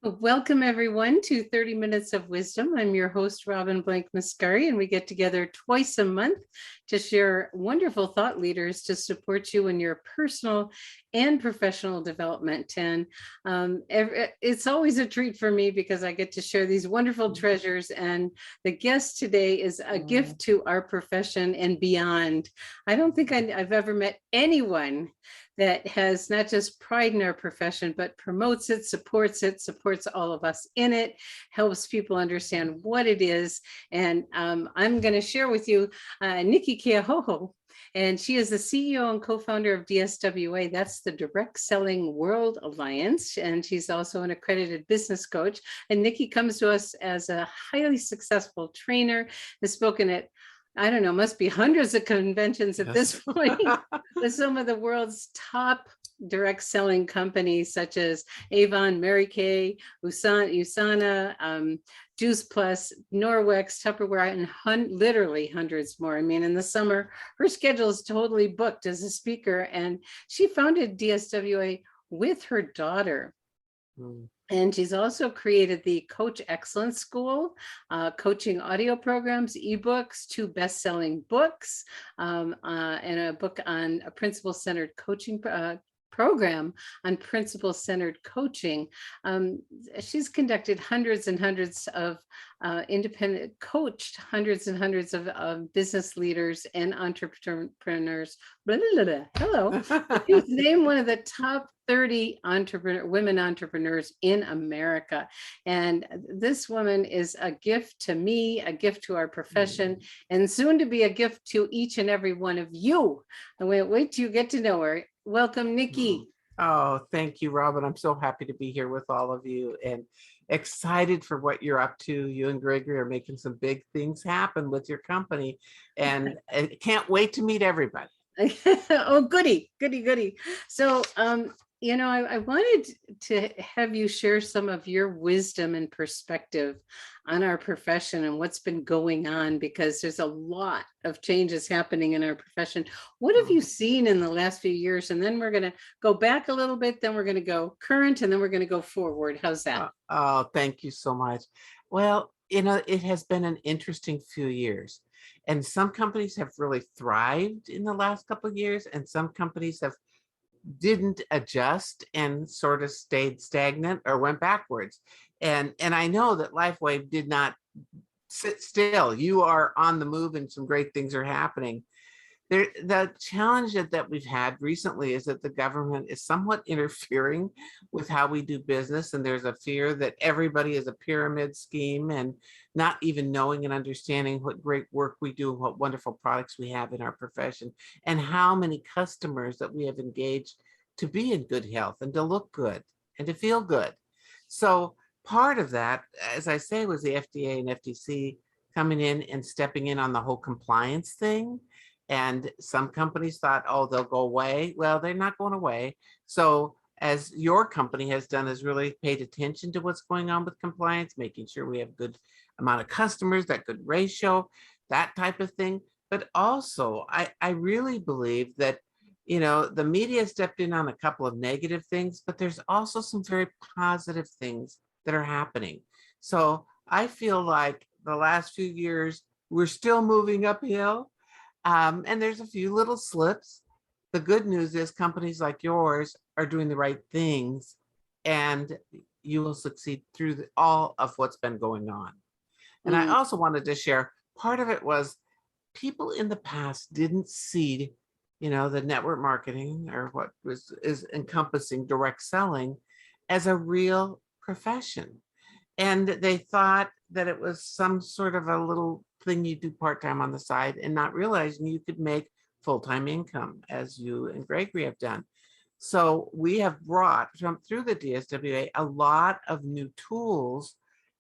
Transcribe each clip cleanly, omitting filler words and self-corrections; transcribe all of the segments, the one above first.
Welcome everyone to 30 Minutes of Wisdom. I'm your host, Robin Blank Mascari, and we get together twice a month to share wonderful thought leaders to support you in your personal and professional development. And it's always a treat for me because I get to share these wonderful treasures. And the guest today is a gift to our profession and beyond. I don't think I've ever met anyone that has not just pride in our profession, but promotes it, supports all of us in it, helps people understand what it is. And I'm going to share with you Nicki Keohohou. And she is the CEO and co-founder of DSWA. That's the Direct Selling World Alliance. And she's also an accredited business coach. And Nicki comes to us as a highly successful trainer, has spoken at, I don't know, must be hundreds of conventions at this point with some of the world's top direct selling companies such as Avon, Mary Kay, USANA, Juice Plus, Norwex, Tupperware, and literally hundreds more. I mean, in the summer, her schedule is totally booked as a speaker, and she founded DSWA with her daughter. And she's also created the Coach Excellence School, coaching audio programs, ebooks, 2 best-selling books, and a book on a principle-centered coaching program on principle-centered coaching. She's conducted hundreds and hundreds of coached hundreds and hundreds of business leaders and entrepreneurs. Blah, blah, blah. Hello. She was named one of the top 30 women entrepreneurs in America. And this woman is a gift to me, a gift to our profession, and soon to be a gift to each and every one of you. And wait till you get to know her. Welcome, Nicki. Oh, thank you, Robin. I'm so happy to be here with all of you and excited for what you're up to. You and Gregory are making some big things happen with your company, and I can't wait to meet everybody. Oh, goody. So, I wanted to have you share some of your wisdom and perspective on our profession and what's been going on, because there's a lot of changes happening in our profession. What have you seen in the last few years? And then we're going to go back a little bit, then we're going to go current, and then we're going to go forward. How's that? Oh, thank you so much. Well, it has been an interesting few years. And some companies have really thrived in the last couple of years, and some companies didn't adjust and sort of stayed stagnant or went backwards. And I know that LifeWave did not sit still. You are on the move and some great things are happening. The challenge that we've had recently is that the government is somewhat interfering with how we do business. And there's a fear that everybody is a pyramid scheme and not even knowing and understanding what great work we do, what wonderful products we have in our profession, and how many customers that we have engaged to be in good health and to look good and to feel good. So part of that, as I say, was the FDA and FTC coming in and stepping in on the whole compliance thing. And some companies thought, oh, they'll go away. Well, they're not going away. So as your company has done, is really paid attention to what's going on with compliance, making sure we have good amount of customers, that good ratio, that type of thing. But also, I really believe that, the media stepped in on a couple of negative things, but there's also some very positive things that are happening. So I feel like the last few years, we're still moving uphill. And there's a few little slips. The good news is companies like yours are doing the right things, and you will succeed through all of what's been going on. And I also wanted to share, part of it was people in the past didn't see, the network marketing, or what is encompassing direct selling, as a real profession. And they thought that it was some sort of a little thing you do part-time on the side, and not realizing you could make full-time income, as you and Gregory have done. So we have brought through the DSWA a lot of new tools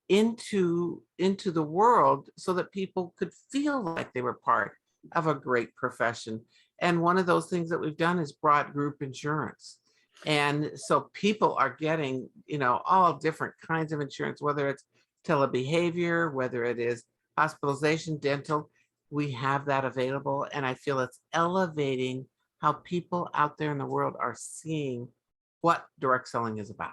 into the world so that people could feel like they were part of a great profession. And one of those things that we've done is brought group insurance. And so people are getting, all different kinds of insurance, whether it's telebehavior, whether it is hospitalization, dental, we have that available. And I feel it's elevating how people out there in the world are seeing what direct selling is about.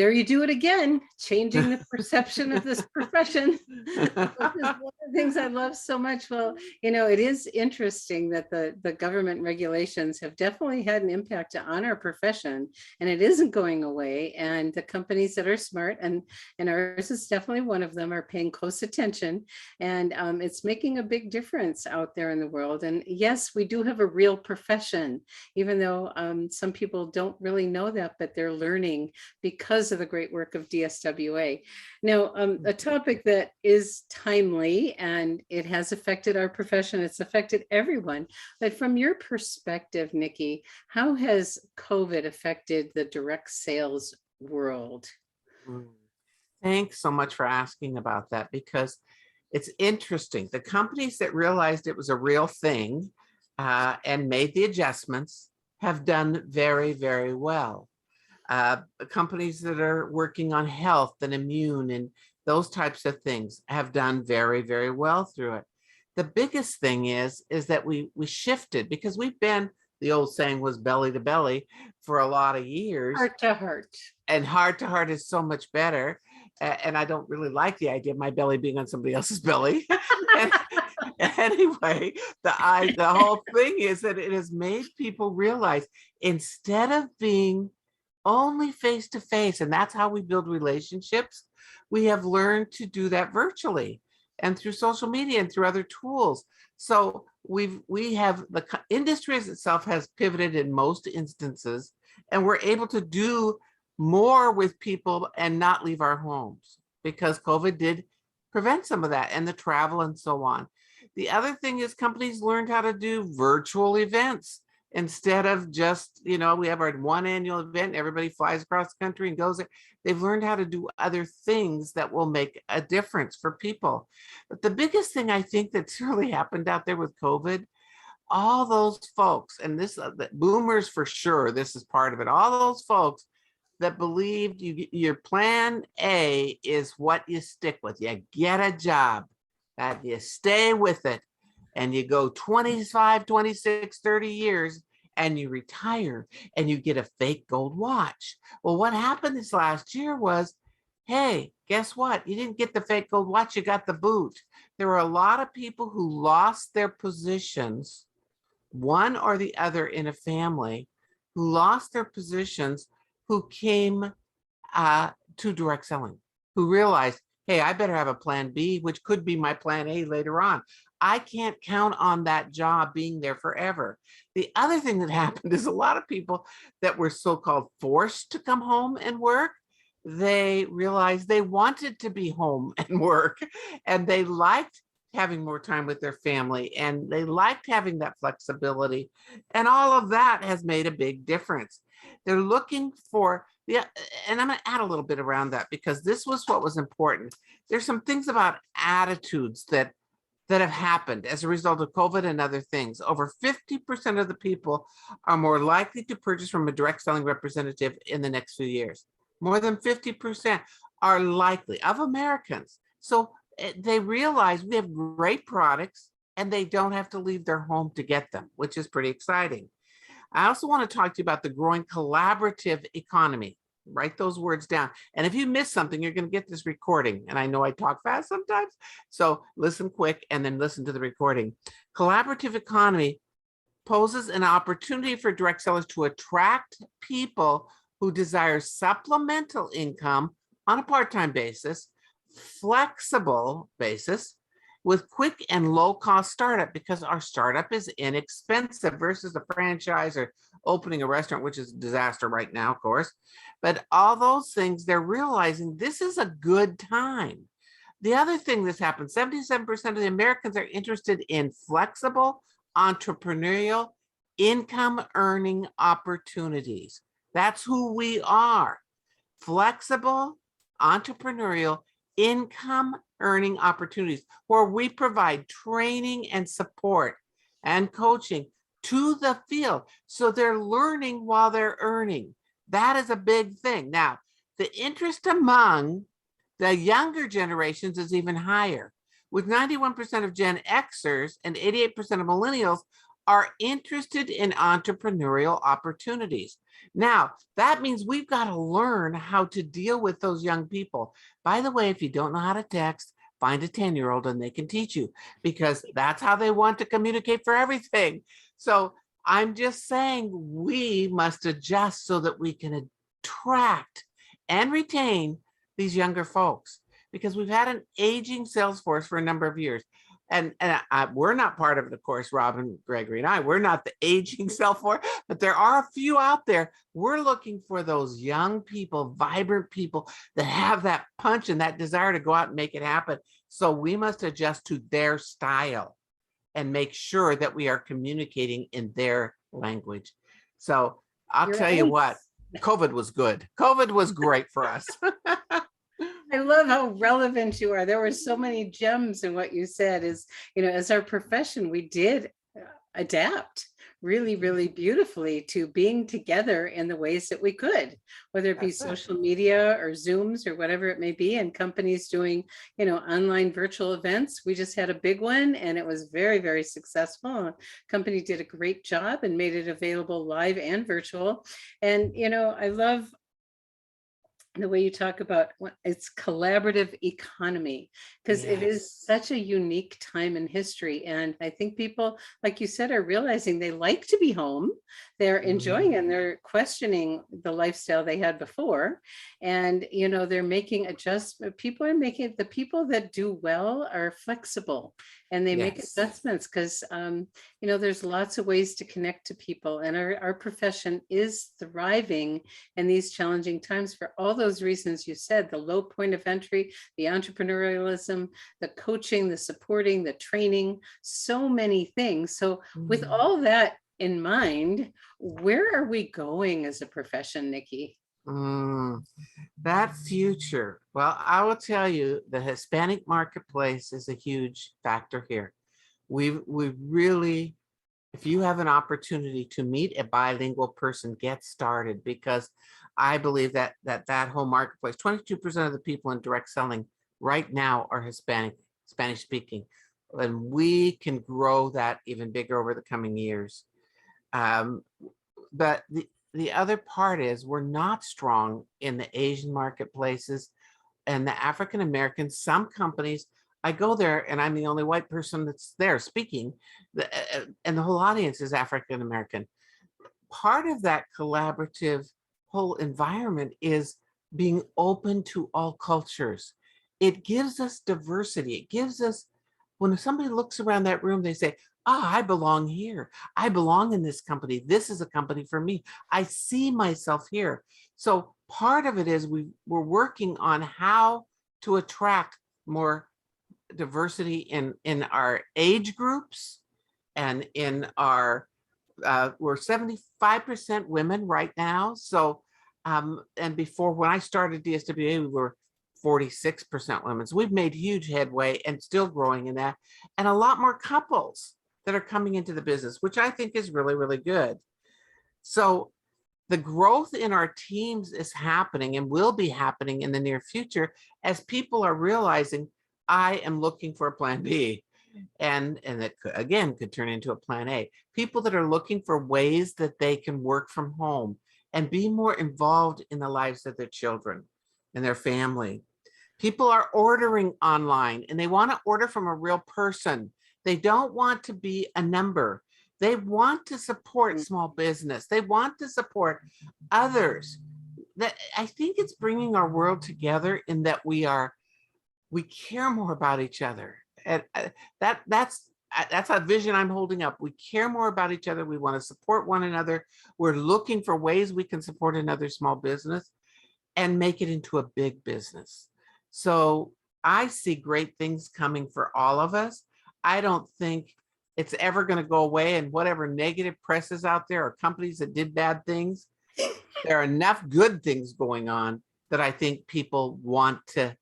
there you do it again, changing the perception of this profession. Which is one of the things I love so much. Well, it is interesting that the government regulations have definitely had an impact on our profession, and it isn't going away. And the companies that are smart, and ours is definitely one of them, are paying close attention, and it's making a big difference out there in the world. And yes, we do have a real profession, even though some people don't really know that, but they're learning because of the great work of DSWA. Now, a topic that is timely, and it has affected our profession, it's affected everyone. But from your perspective, Nicki, how has COVID affected the direct sales world? Mm. Thanks so much for asking about that, because it's interesting. The companies that realized it was a real thing and made the adjustments have done very, very well. Companies that are working on health and immune and those types of things have done very, very well through it. The biggest thing is that we shifted, because we've been, the old saying was belly to belly for a lot of years. Heart to heart. And heart to heart is so much better. And I don't really like the idea of my belly being on somebody else's belly. And anyway, the whole thing is that it has made people realize, instead of being only face to face, and that's how we build relationships, we have learned to do that virtually and through social media and through other tools. So we have, the industry itself has pivoted in most instances, and we're able to do more with people and not leave our homes, because COVID did prevent some of that, and the travel and so on. The other thing is, companies learned how to do virtual events. Instead of just, we have our one annual event, everybody flies across the country and goes there. They've learned how to do other things that will make a difference for people. But the biggest thing I think that's really happened out there with COVID, all those folks, and this, the boomers for sure, this is part of it, all those folks that believed your plan A is what you stick with. You get a job, that you stay with it, and you go 25, 26, 30 years, and you retire, and you get a fake gold watch. Well, what happened this last year was, hey, guess what? You didn't get the fake gold watch, you got the boot. There were a lot of people who lost their positions, one or the other in a family, who lost their positions, who came to direct selling, who realized, hey, I better have a plan B, which could be my plan A later on. I can't count on that job being there forever. The other thing that happened is, a lot of people that were so-called forced to come home and work, they realized they wanted to be home and work, and they liked having more time with their family, and they liked having that flexibility. And all of that has made a big difference. They're looking for, and I'm going to add a little bit around that, because this was what was important. There's some things about attitudes that have happened as a result of COVID and other things. Over 50% of the people are more likely to purchase from a direct selling representative in the next few years. More than 50% are likely, of Americans. So they realize we have great products, and they don't have to leave their home to get them, which is pretty exciting. I also want to talk to you about the growing collaborative economy. Write those words down. And if you miss something, you're going to get this recording. And I know I talk fast sometimes, so listen quick and then listen to the recording. Collaborative economy poses an opportunity for direct sellers to attract people who desire supplemental income on a part-time basis, flexible basis, with quick and low-cost startup, because our startup is inexpensive versus a franchise or opening a restaurant, which is a disaster right now, of course. But all those things, they're realizing this is a good time. The other thing that's happened, 77% of the Americans are interested in flexible, entrepreneurial, income earning opportunities. That's who we are. Flexible, entrepreneurial, income earning opportunities, where we provide training and support and coaching to the field, so they're learning while they're earning. That is a big thing. Now, the interest among the younger generations is even higher, with 91% of Gen Xers and 88% of millennials are interested in entrepreneurial opportunities. Now, that means we've got to learn how to deal with those young people. By the way, if you don't know how to text, find a 10-year-old and they can teach you, because that's how they want to communicate for everything. So I'm just saying we must adjust so that we can attract and retain these younger folks, because we've had an aging sales force for a number of years. And we're not part of the course, Robin, Gregory, and I. We're not the aging sales force, but there are a few out there. We're looking for those young people, vibrant people that have that punch and that desire to go out and make it happen. So we must adjust to their style and make sure that we are communicating in their language. So I'll tell you what, COVID was good. COVID was great for us. I love how relevant you are. There were so many gems in what you said. Is, as our profession, we did adapt really, really beautifully to being together in the ways that we could, whether it be social media or Zooms or whatever it may be, and companies doing, online virtual events. We just had a big one and it was very, very successful. The company did a great job and made it available live and virtual. And, I love the way you talk about it's collaborative economy, because it is such a unique time in history. And I think people, like you said, are realizing they like to be home. They're enjoying it, and they're questioning the lifestyle they had before. And, they're making adjustments. The people that do well are flexible and they make adjustments because, there's lots of ways to connect to people. And our profession is thriving in these challenging times for all those reasons you said: the low point of entry, the entrepreneurialism, the coaching, the supporting, the training, so many things. So with all that in mind, where are we going as a profession, Nicki? That future. Well, I will tell you, the Hispanic marketplace is a huge factor here. We really, if you have an opportunity to meet a bilingual person, get started, because I believe that whole marketplace, 22% of the people in direct selling right now are Hispanic, Spanish speaking, and we can grow that even bigger over the coming years. But the other part is we're not strong in the Asian marketplaces and the African Americans. Some companies, I go there and I'm the only white person that's there speaking, and the whole audience is African American. Part of that collaborative whole environment is being open to all cultures. It gives us diversity. It gives us, when somebody looks around that room, they say, I belong here. I belong in this company. This is a company for me. I see myself here. So part of it is we're working on how to attract more diversity in our age groups, and in our, we're 75% women right now. So, and before, when I started DSWA, we were 46% women. So we've made huge headway and still growing in that. And a lot more couples that are coming into the business, which I think is really, really good. So the growth in our teams is happening and will be happening in the near future as people are realizing, I am looking for a plan B. And that could, again, could turn into a plan A. People that are looking for ways that they can work from home and be more involved in the lives of their children and their family. People are ordering online and they want to order from a real person. They don't want to be a number. They want to support small business. They want to support others. That, I think it's bringing our world together in that we care more about each other. And that's a vision I'm holding up. We care more about each other. We want to support one another. We're looking for ways we can support another small business and make it into a big business. So I see great things coming for all of us. I don't think it's ever going to go away, and whatever negative press is out there or companies that did bad things, there are enough good things going on that I think people want to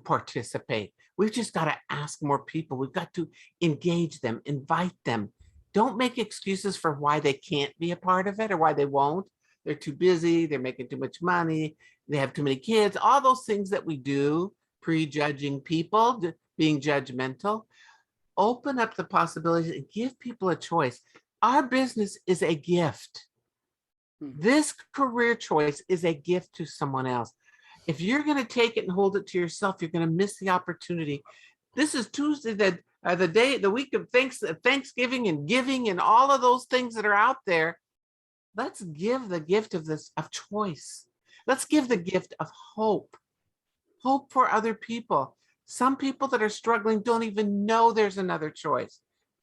participate. We've just got to ask more people. We've got to engage them, invite them. Don't make excuses for why they can't be a part of it or why they won't. They're too busy. They're making too much money. They have too many kids. All those things that we do, prejudging people, being judgmental. Open up the possibilities and give people a choice. Our business is a gift. Mhm. This career choice is a gift to someone else. If you're going to take it and hold it to yourself, you're going to miss the opportunity. This is Tuesday, the week of Thanksgiving and giving and all of those things that are out there. Let's give the gift of choice. Let's give the gift of hope for other people. Some people that are struggling don't even know there's another choice.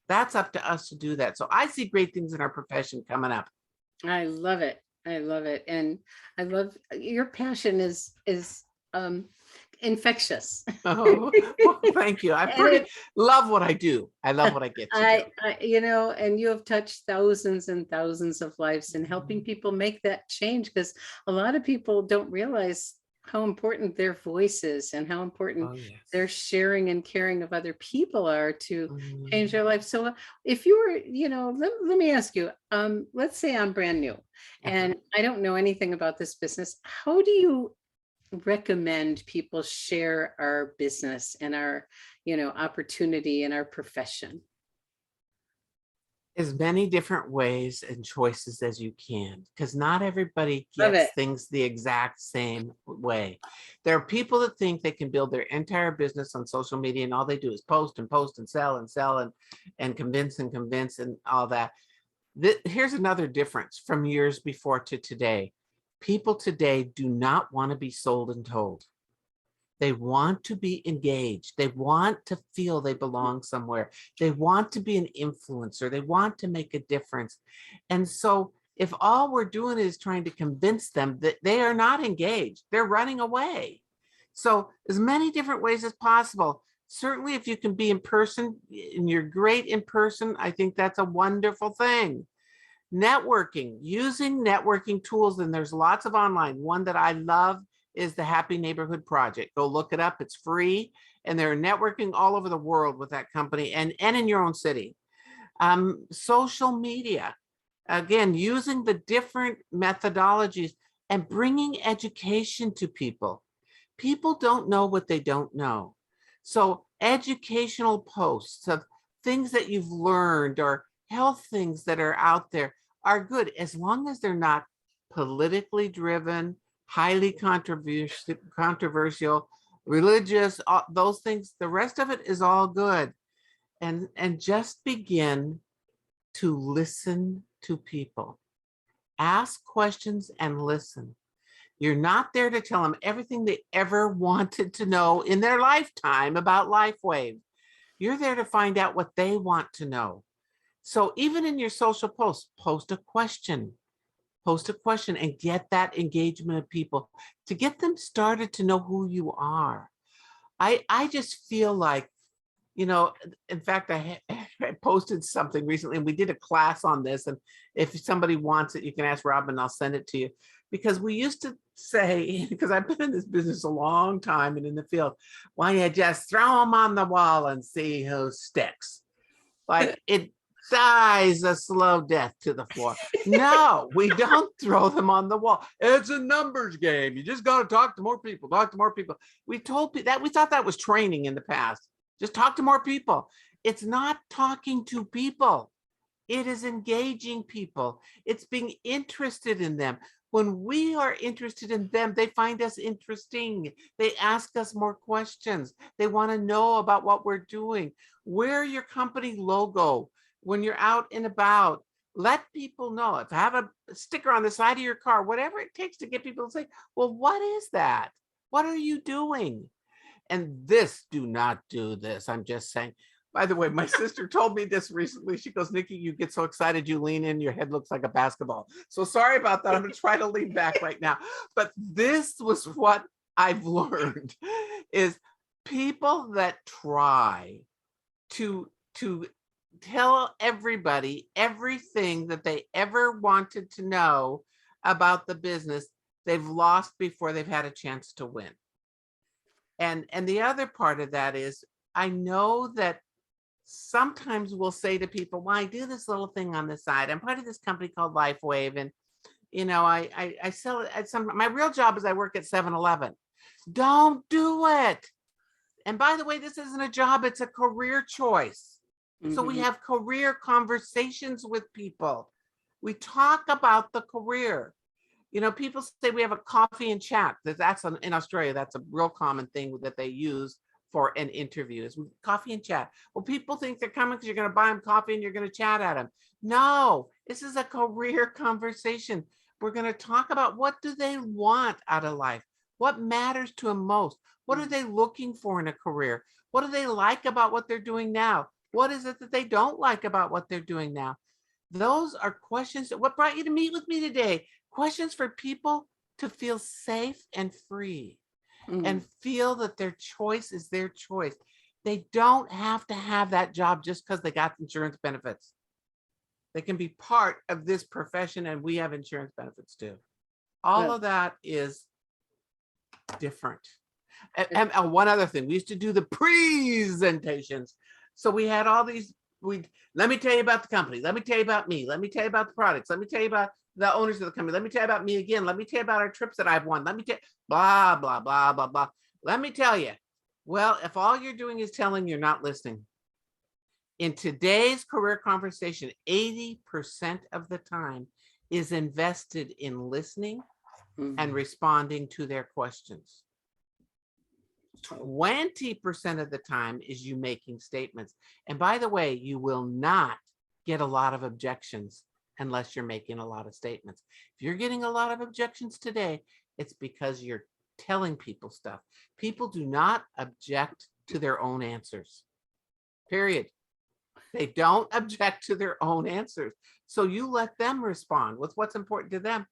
That's up to us to do that. So I see great things in our profession coming up. I love it. I love it. And I love your passion is um infectious. Oh, well, thank you. I And pretty love what I do. I love what I get to do. and you have touched thousands and thousands of lives in helping people make that change, because a lot of people don't realize how important their voice is and how important Oh, yes. their sharing and caring of other people are to change Mm, their life. So if you were, let me ask you, let's say I'm brand new uh-huh. and I don't know anything about this business. How do you recommend people share our business and our, opportunity in our profession? As many different ways and choices as you can, because not everybody Love gets it. things the exact same way. There are people that think they can build their entire business on social media and all they do is post and post and sell and convince and all that. Here's another difference from years before to today. People today do not want to be sold and told. They want to be engaged. They want to feel they belong somewhere. They want to be an influencer. They want to make a difference. And so if all we're doing is trying to convince them that they are not engaged, they're running away. So as many different ways as possible. Certainly if you can be in person and you're great in person, I think that's a wonderful thing. Networking, using networking tools, and there's lots of online. One that I love is the Happy Neighborhood Project. Go look it up. It's free, and they're networking all over the world with that company and in your own city. Social media, again, using the different methodologies and bringing education to people. People don't know what they don't know. So educational posts of things that you've learned or health things that are out there are good as long as they're not politically driven, highly controversial, religious, those things. The rest of it is all good. And just begin to listen to people. Ask questions and listen. You're not there to tell them everything they ever wanted to know in their lifetime about LifeWave. You're there to find out what they want to know. So even in your social posts, post a question and get that engagement of people to get them started to know who you are. I just feel like, in fact, I posted something recently and we did a class on this. And if somebody wants it, you can ask Rob and I'll send it to you. Because we used to say, because I've been in this business a long time and in the field, why don't you just throw them on the wall and see who sticks? Like it dies a slow death to the floor. No, we don't throw them on the wall. It's a numbers game. You just got to talk to more people, talk to more people. We told people that we thought that was training in the past. Just talk to more people. It's not talking to people. It is engaging people. It's being interested in them. When we are interested in them, they find us interesting. They ask us more questions. They want to know about what we're doing. Wear your company logo when you're out and about. Let people know. If have a sticker on the side of your car, whatever it takes to get people to say, well, what is that? What are you doing? And do not do this. I'm just saying. By the way, my sister told me this recently. She goes, Nicki, you get so excited, you lean in, your head looks like a basketball. So sorry about that. I'm going to try to lean back right now. But this was what I've learned is people that try to tell everybody everything that they ever wanted to know about the business, they've lost before they've had a chance to win. And the other part of that is I know that sometimes we'll say to people, well, I do this little thing on the side. I'm part of this company called LifeWave. And, I sell it at my real job is I work at 7-Eleven. Don't do it. And by the way, this isn't a job, it's a career choice. So we Mhm. have career conversations with people. We talk about the career. People say we have a coffee and chat. In Australia, that's a real common thing that they use for an interview is coffee and chat. Well, people think they're coming because you're going to buy them coffee and you're going to chat at them. No, this is a career conversation. We're going to talk about what do they want out of life? What matters to them most? What are they looking for in a career? What do they like about what they're doing now? What is it that they don't like about what they're doing now? Those are questions. What brought you to meet with me today? Questions for people to feel safe and free and Mm. feel that their choice is their choice. They don't have to have that job just because they got insurance benefits. They can be part of this profession, and we have insurance benefits too. All Well, of that is different. And one other thing, we used to do the presentations. So we had all these, let me tell you about the company. Let me tell you about me. Let me tell you about the products. Let me tell you about the owners of the company. Let me tell you about me again. Let me tell you about our trips that I've won. Let me tell blah, blah, blah, blah, blah. Let me tell you. Well, if all you're doing is telling, you're not listening. In today's career conversation, 80% of the time is invested in listening and responding to their questions. 20% of the time is you making statements. And by the way, you will not get a lot of objections unless you're making a lot of statements. If you're getting a lot of objections today, it's because you're telling people stuff. People do not object to their own answers, period. They don't object to their own answers. So you let them respond with what's important to them.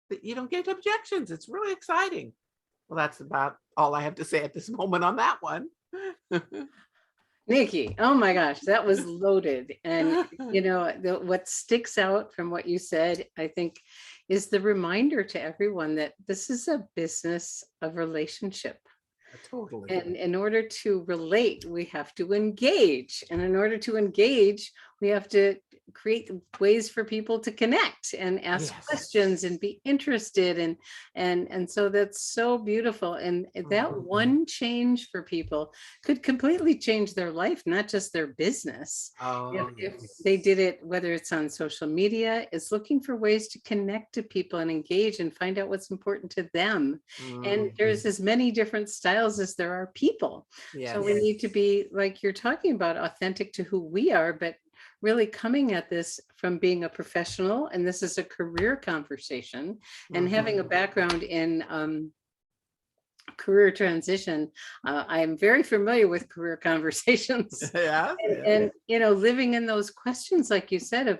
That you don't get objections. It's really exciting. Well, that's about all I have to say at this moment on that one. Nicki, oh my gosh, that was loaded. And what sticks out from what you said, I think, is the reminder to everyone that this is a business of relationship. Totally. And in order to relate, we have to engage. And in order to engage, we have to create ways for people to connect and ask questions and be interested. And so that's so beautiful. And that one change for people could completely change their life, not just their business. If they did it, whether it's on social media, it's looking for ways to connect to people and engage and find out what's important to them. And there's as many different styles as there are people. So we need to be, like you're talking about, authentic to who we are, but really coming at this from being a professional, and this is a career conversation, and having a background in career transition. I'm very familiar with career conversations. Yeah. And living in those questions, like you said, of,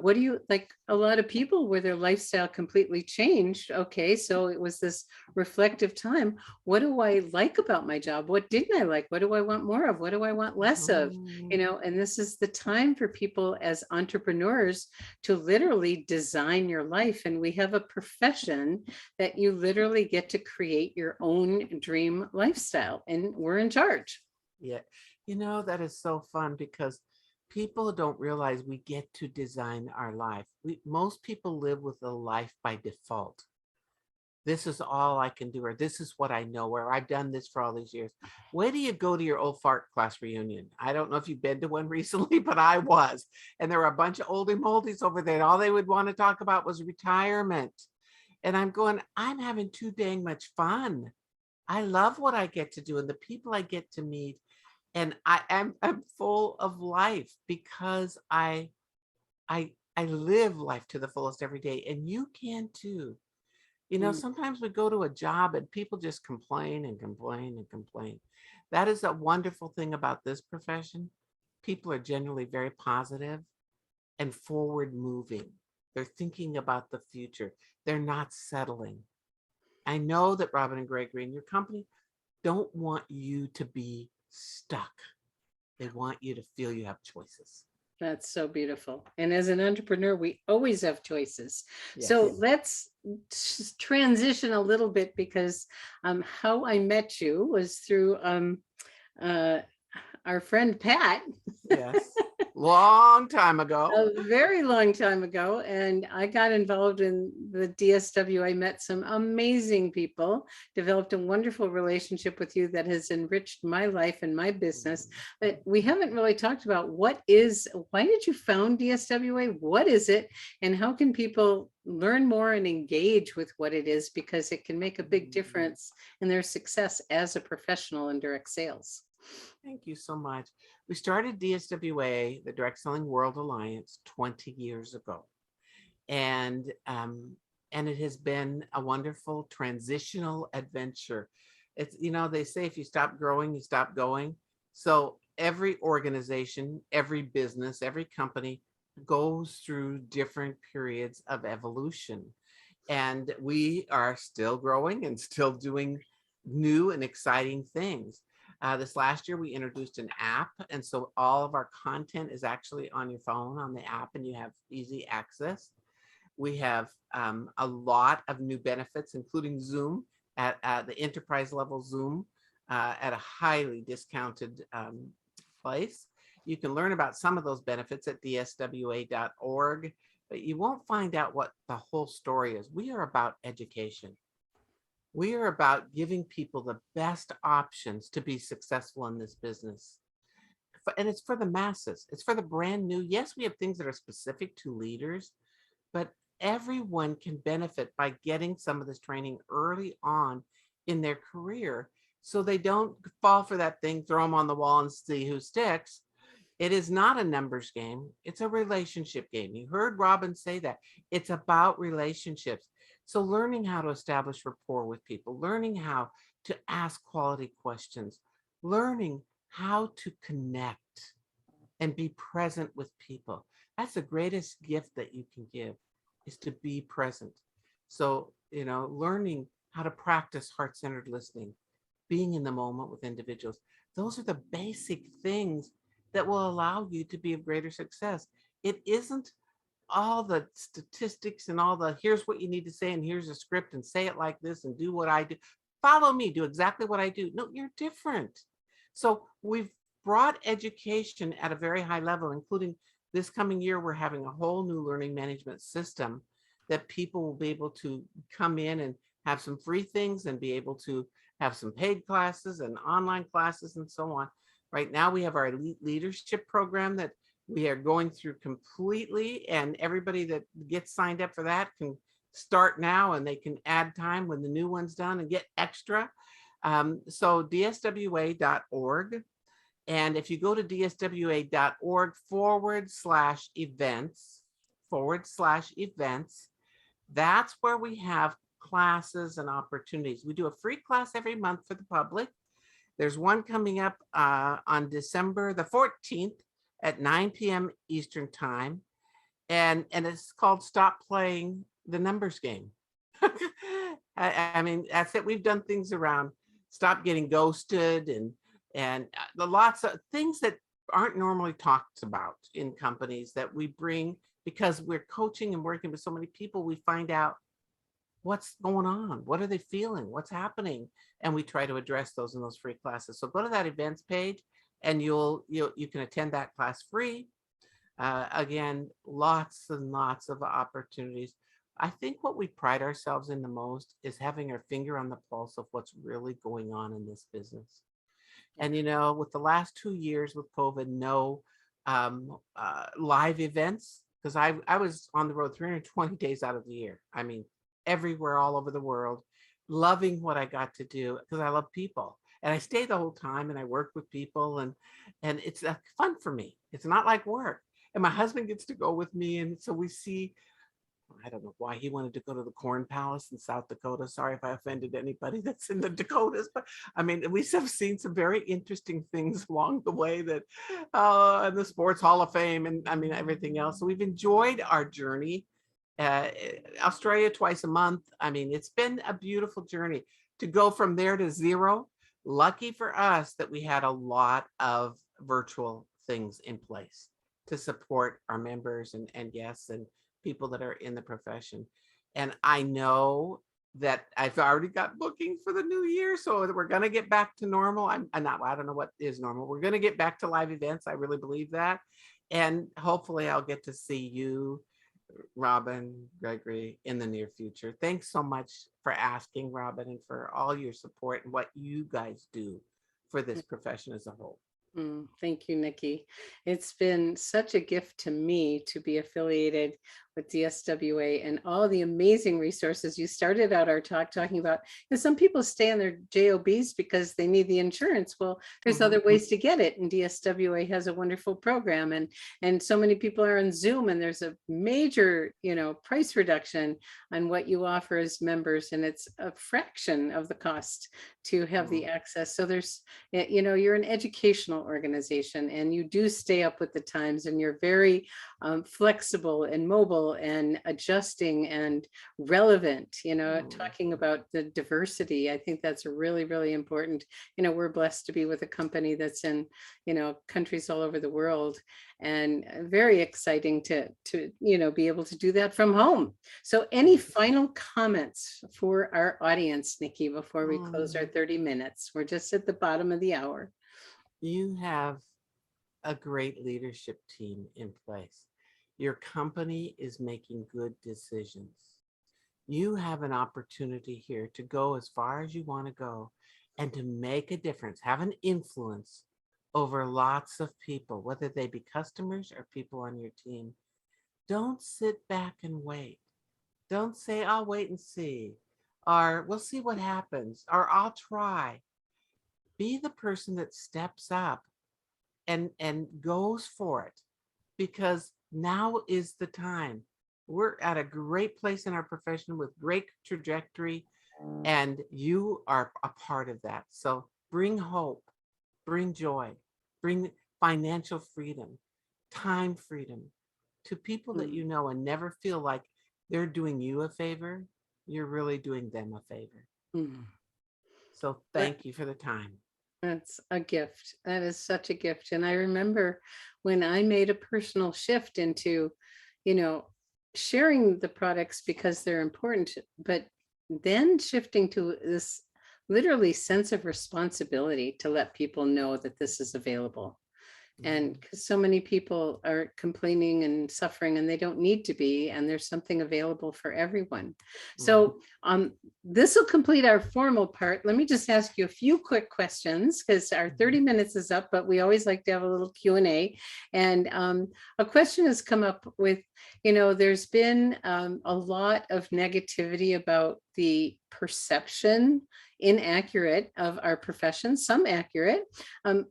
what do you like? A lot of people where their lifestyle completely changed. Okay, so it was this reflective time. What do I like about my job? What didn't I like? What do I want more of? What do I want less of? And this is the time for people as entrepreneurs to literally design your life. And we have a profession that you literally get to create your own dream lifestyle, and we're in charge. Yeah. That is so fun because people don't realize we get to design our life. Most people live with a life by default. This is all I can do, or this is what I know, or I've done this for all these years. Where do you go to your old fart class reunion? I don't know if you've been to one recently, but I was. And there were a bunch of oldie moldies over there. And all they would want to talk about was retirement. And I'm going, I'm having too dang much fun. I love what I get to do and the people I get to meet. And I'm full of life because I live life to the fullest every day, and you can too. Sometimes we go to a job and people just complain and complain and complain. That is a wonderful thing about this profession. People are generally very positive and forward moving. They're thinking about the future. They're not settling. I know that Robin and Gregory and your company don't want you to be stuck. They want you to feel you have choices. That's so beautiful. And as an entrepreneur, we always have choices. Yes. So let's transition a little bit, because how I met you was through our friend Pat. Yes. long time ago. A very long time ago, and I got involved in the DSWA, met some amazing people, developed a wonderful relationship with you that has enriched my life and my business. But we haven't really talked about why did you found DSWA? What is it? And how can people learn more and engage with what it is? Because it can make a big difference in their success as a professional in direct sales. Thank you so much. We started DSWA, the Direct Selling World Alliance, 20 years ago. And it has been a wonderful transitional adventure. It's, they say if you stop growing, you stop going. So every organization, every business, every company goes through different periods of evolution. And we are still growing and still doing new and exciting things. This last year, we introduced an app. And so all of our content is actually on your phone on the app, and you have easy access. We have a lot of new benefits, including Zoom at the enterprise level Zoom at a highly discounted place. You can learn about some of those benefits at dswa.org, but you won't find out what the whole story is. We are about education. We are about giving people the best options to be successful in this business. And it's for the masses. It's for the brand new. Yes, we have things that are specific to leaders, but everyone can benefit by getting some of this training early on in their career so they don't fall for that thing, throw them on the wall and see who sticks. It is not a numbers game. It's a relationship game. You heard Robin say that. It's about relationships. So learning how to establish rapport with people, learning how to ask quality questions, learning how to connect and be present with people. That's the greatest gift that you can give, is to be present. So, learning how to practice heart-centered listening, being in the moment with individuals. Those are the basic things that will allow you to be of greater success. It isn't all the statistics and all the here's what you need to say and here's a script and say it like this and do what I do. Follow me, do exactly what I do. No, you're different. So we've brought education at a very high level, including this coming year, we're having a whole new learning management system that people will be able to come in and have some free things and be able to have some paid classes and online classes and so on. Right now, we have our elite leadership program that we are going through completely, and everybody that gets signed up for that can start now, and they can add time when the new one's done and get extra. So dswa.org. And if you go to dswa.org/events, that's where we have classes and opportunities. We do a free class every month for the public. There's one coming up on December the 14th at 9 p.m. Eastern time. And it's called Stop Playing the Numbers Game. I mean, that's it. We've done things around stop getting ghosted and the lots of things that aren't normally talked about in companies that we bring because we're coaching and working with so many people. We find out what's going on, what are they feeling, what's happening, and we try to address those in those free classes. So go to that events page, and you can attend that class free. Again, lots and lots of opportunities. I think what we pride ourselves in the most is having our finger on the pulse of what's really going on in this business. And, with the last 2 years with COVID, no live events, because I was on the road 320 days out of the year. I mean, everywhere, all over the world, loving what I got to do because I love people. And I stay the whole time and I work with people and it's fun for me. It's not like work. And my husband gets to go with me. And so we see, I don't know why he wanted to go to the Corn Palace in South Dakota. Sorry if I offended anybody that's in the Dakotas, but I mean, we have seen some very interesting things along the way that, and the Sports Hall of Fame and I mean, everything else. So we've enjoyed our journey. Australia twice a month. I mean, it's been a beautiful journey to go from there to zero. Lucky for us that we had a lot of virtual things in place to support our members and guests and people that are in the profession. And I know that I've already got booking for the new year, so we're going to get back to normal. I don't know what is normal. We're going to get back to live events. I really believe that. And hopefully I'll get to see you, Robin, Gregory, in the near future. Thanks so much for asking, Robin, and for all your support and what you guys do for this profession as a whole. Thank you, Nikki. It's been such a gift to me to be affiliated with DSWA and all the amazing resources. You started out our talk talking about, some people stay on their JOBs because they need the insurance. Well, there's other ways to get it, and DSWA has a wonderful program, and so many people are on Zoom, and there's a major, price reduction on what you offer as members, and it's a fraction of the cost to have the access. So there's, you're an educational organization, and you do stay up with the times, and you're very flexible and mobile and adjusting and relevant, talking about the diversity. I think that's really, really important. We're blessed to be with a company that's in, countries all over the world, and very exciting to be able to do that from home. So any final comments for our audience, Nikki, before we close our 30 minutes? We're just at the bottom of the hour. You have a great leadership team in place. Your company is making good decisions. You have an opportunity here to go as far as you want to go and to make a difference, have an influence over lots of people, whether they be customers or people on your team. Don't sit back and wait. Don't say, I'll wait and see, or we'll see what happens, or I'll try. Be the person that steps up and goes for it, because now is the time. We're at a great place in our profession with great trajectory, and you are a part of that. So bring hope, bring joy, bring financial freedom, time freedom to people that you know, and never feel like they're doing you a favor. You're really doing them a favor. So thank you for the time. That's a gift. That is such a gift. And I remember when I made a personal shift into, sharing the products because they're important, but then shifting to this literally sense of responsibility to let people know that this is available. And because so many people are complaining and suffering, and they don't need to be, and there's something available for everyone. So this will complete our formal part. Let me just ask you a few quick questions, because our 30 minutes is up, but we always like to have a little Q&A. And a question has come up with, there's been a lot of negativity about the perception, inaccurate, of our profession, some accurate.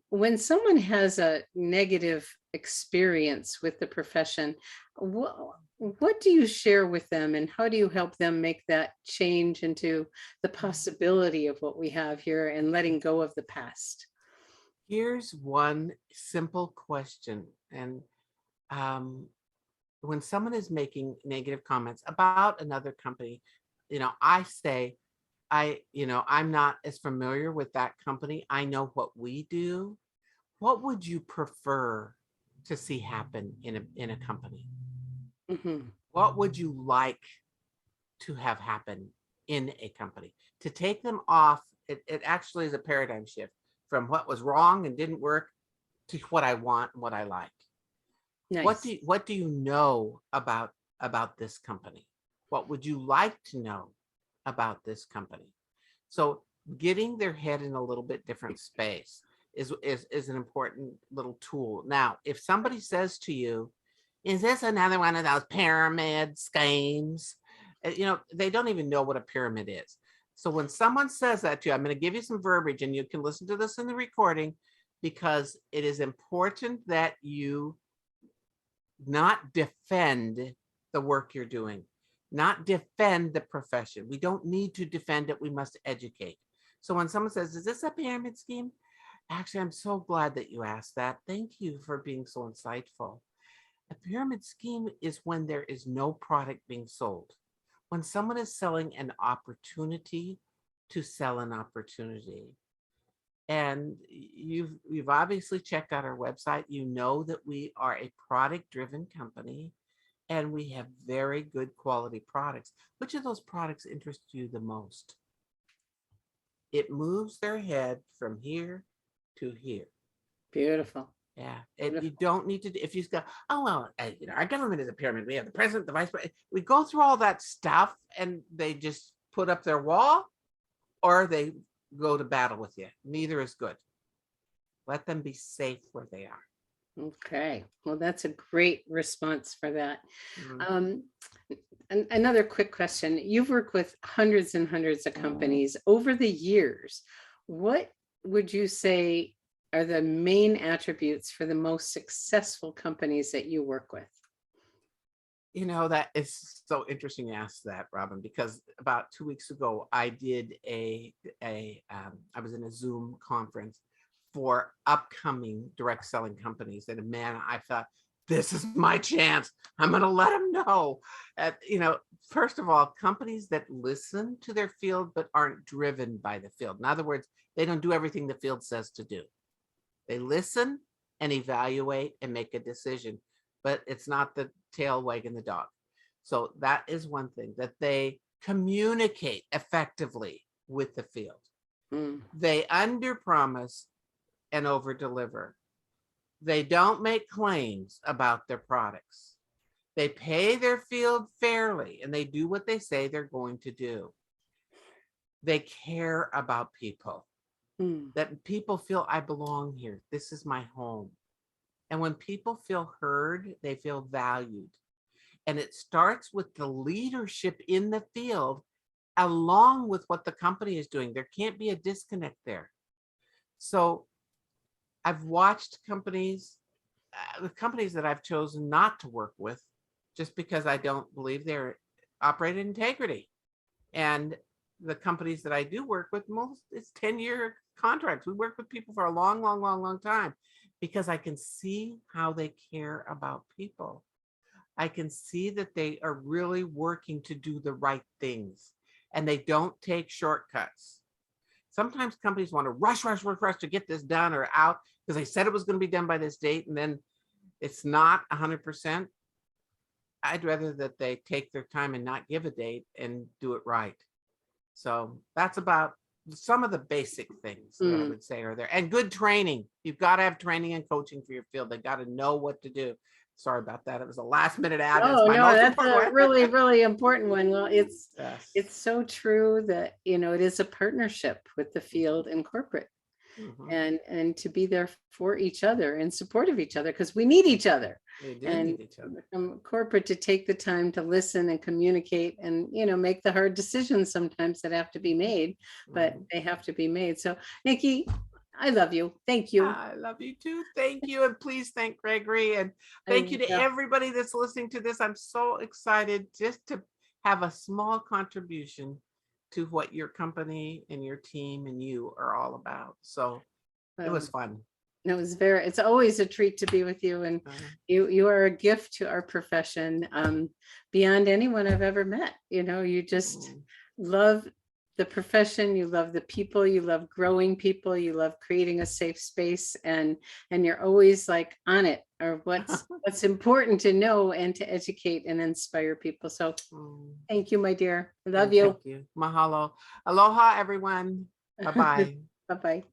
When someone has a negative experience with the profession, what do you share with them, and how do you help them make that change into the possibility of what we have here and letting go of the past? Here's one simple question. And when someone is making negative comments about another company, I say, I'm not as familiar with that company. I know what we do. What would you prefer to see happen in a company? What would you like to have happen in a company? To take them off, it actually is a paradigm shift from what was wrong and didn't work to what I want and what I like. Nice. What do you know about this company? What would you like to know about this company? So getting their head in a little bit different space is an important little tool. Now, if somebody says to you, is this another one of those pyramid schemes? They don't even know what a pyramid is. So when someone says that to you, I'm going to give you some verbiage, and you can listen to this in the recording, because it is important that you not defend the work you're doing, not defend the profession. We don't need to defend it. We must educate. So when someone says, is this a pyramid scheme? Actually, I'm so glad that you asked that. Thank you for being so insightful. A pyramid scheme is when there is no product being sold. When someone is selling an opportunity to sell an opportunity. And you've obviously checked out our website. You know that we are a product-driven company, and we have very good quality products. Which of those products interests you the most? It moves their head from here to here. Beautiful. Yeah, you Beautiful. don't need to, if you go, oh, well, our government is a pyramid. We have the president, the vice president. We go through all that stuff and they just put up their wall or they go to battle with you. Neither is good. Let them be safe where they are. Okay, well, that's a great response for that. Mhm. Um, Another quick question. You've worked with hundreds and hundreds of companies over the years. What would you say are the main attributes for the most successful companies that you work with? That is so interesting you asked that, Robin, because about 2 weeks ago, I did I was in a Zoom conference for upcoming direct selling companies. And man, I thought, this is my chance. I'm going to let them know. First of all, companies that listen to their field but aren't driven by the field. In other words, they don't do everything the field says to do. They listen and evaluate and make a decision, but it's not the tail wagging the dog. So that is one thing, that they communicate effectively with the field. Mm, They underpromise and overdeliver. They don't make claims about their products. They pay their field fairly and they do what they say they're going to do. They care about people, mm, that people feel I belong here. This is my home. And when people feel heard, they feel valued. And it starts with the leadership in the field along with what the company is doing. There can't be a disconnect there. So I've watched companies, the companies that I've chosen not to work with, just because I don't believe they're operate in integrity. And the companies that I do work with, most it's 10-year contracts. We work with people for a long, long, long, long time because I can see how they care about people. I can see that they are really working to do the right things and they don't take shortcuts. Sometimes companies want to rush to get this done or out because they said it was going to be done by this date and then it's not 100%. I'd rather that they take their time and not give a date and do it right. So that's about some of the basic things that I mm. would say are there. And good training. You've got to have training and coaching for your field. They got to know what to do. Sorry about that. It was a last minute ad. It's Oh, my no, most that's important a one. really, really important one. Well, Yes. it's so true that, it is a partnership with the field and corporate. Mhm. And to be there for each other and support of each other because we need each other, They do and need each other. from corporate to take the time to listen and communicate and make the hard decisions sometimes that have to be made, but Mhm. they have to be made. So Nikki, I love you. Thank you. I love you too. Thank you. And please thank Gregory. And I thank you to will. everybody that's listening to this. I'm so excited just to have a small contribution to what your company and your team and you are all about. So it was Well, fun. it's always a treat to be with you, and Uh, you are a gift to our profession, beyond anyone I've ever met. You just mm. love the profession, you love the people, you love growing people, you love creating a safe space, and you're always like on it, or what's important to know and to educate and inspire people. So Mm. thank you, my dear. I love And you. thank you. Mahalo. Aloha, everyone. Bye-bye. Bye-bye.